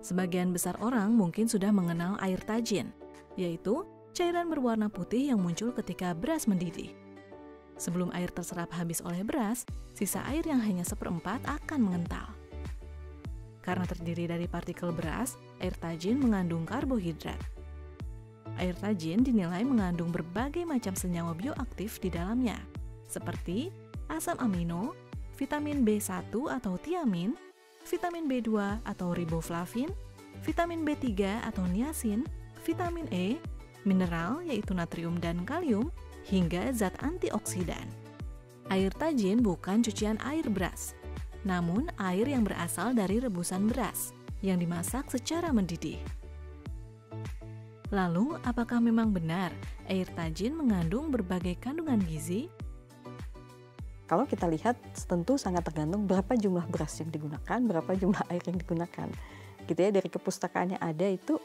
Sebagian besar orang mungkin sudah mengenal air tajin, yaitu cairan berwarna putih yang muncul ketika beras mendidih. Sebelum air terserap habis oleh beras, sisa air yang hanya 1/4 akan mengental. Karena terdiri dari partikel beras, air tajin mengandung karbohidrat. Air tajin dinilai mengandung berbagai macam senyawa bioaktif di dalamnya, seperti asam amino, vitamin B1 atau tiamin, vitamin B2 atau riboflavin, vitamin B3 atau niacin, vitamin E, mineral yaitu natrium dan kalium, hingga zat antioksidan. Air tajin bukan cucian air beras, namun air yang berasal dari rebusan beras yang dimasak secara mendidih. Lalu, apakah memang benar air tajin mengandung berbagai kandungan gizi? Kalau kita lihat, tentu sangat tergantung berapa jumlah beras yang digunakan, berapa jumlah air yang digunakan. Gitu ya, dari kepustakaannya ada itu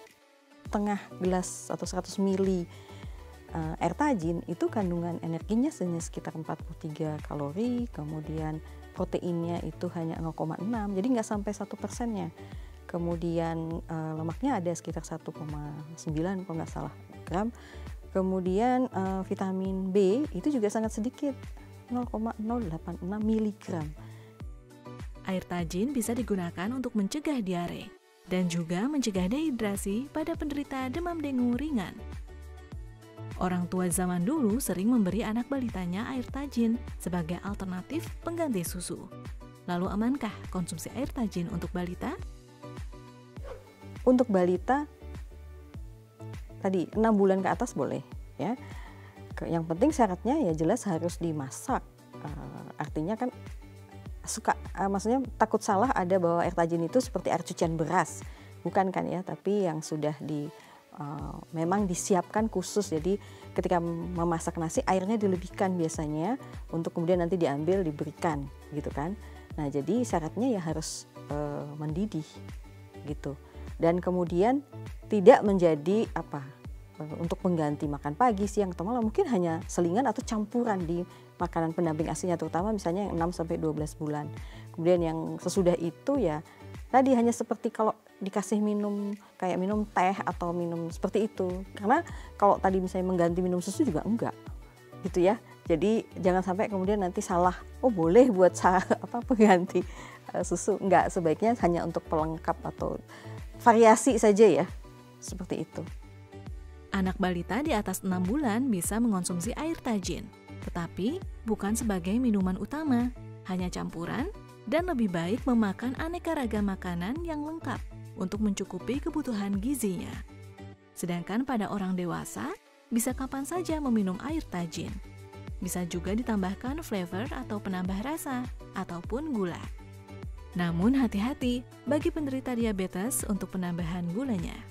setengah gelas atau 100 ml air tajin itu kandungan energinya hanya sekitar 43 kalori, kemudian proteinnya itu hanya 0,6, jadi nggak sampai 1%-nya. Kemudian lemaknya ada sekitar 1,9 kalau nggak salah gram. Kemudian vitamin B itu juga sangat sedikit, 0,086 mg. Air tajin bisa digunakan untuk mencegah diare dan juga mencegah dehidrasi pada penderita demam dengue ringan. Orang tua zaman dulu sering memberi anak balitanya air tajin sebagai alternatif pengganti susu. Lalu amankah konsumsi air tajin untuk balita? Untuk balita, tadi 6 bulan ke atas boleh, ya. Yang penting syaratnya ya jelas harus dimasak. Artinya kan maksudnya takut salah ada bahwa air tajin itu seperti air cucian beras, bukan kan ya? Tapi yang sudah memang disiapkan khusus, jadi ketika memasak nasi airnya dilebihkan biasanya untuk kemudian nanti diambil diberikan gitu kan. Nah jadi syaratnya ya harus mendidih gitu, dan kemudian tidak menjadi untuk mengganti makan pagi, siang atau malam, mungkin hanya selingan atau campuran di makanan pendamping asinya, terutama misalnya yang 6-12 bulan. Kemudian yang sesudah itu ya tadi hanya seperti kalau dikasih minum kayak minum teh atau minum seperti itu. Karena kalau tadi misalnya mengganti minum susu juga enggak gitu ya. Jadi jangan sampai kemudian nanti salah, oh boleh buat pengganti susu. Enggak, sebaiknya hanya untuk pelengkap atau variasi saja ya. Seperti itu. Anak balita di atas 6 bulan bisa mengonsumsi air tajin, tetapi bukan sebagai minuman utama, hanya campuran, dan lebih baik memakan aneka ragam makanan yang lengkap untuk mencukupi kebutuhan gizinya. Sedangkan pada orang dewasa, bisa kapan saja meminum air tajin. Bisa juga ditambahkan flavor atau penambah rasa, ataupun gula. Namun hati-hati bagi penderita diabetes untuk penambahan gulanya.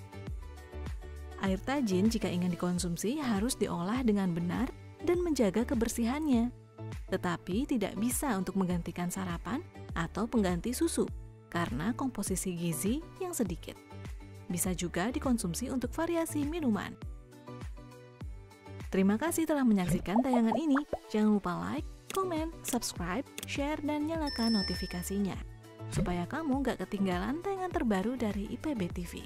Air tajin jika ingin dikonsumsi harus diolah dengan benar dan menjaga kebersihannya. Tetapi tidak bisa untuk menggantikan sarapan atau pengganti susu karena komposisi gizi yang sedikit. Bisa juga dikonsumsi untuk variasi minuman. Terima kasih telah menyaksikan tayangan ini. Jangan lupa like, komen, subscribe, share, dan nyalakan notifikasinya supaya kamu gak ketinggalan tayangan terbaru dari IPB TV.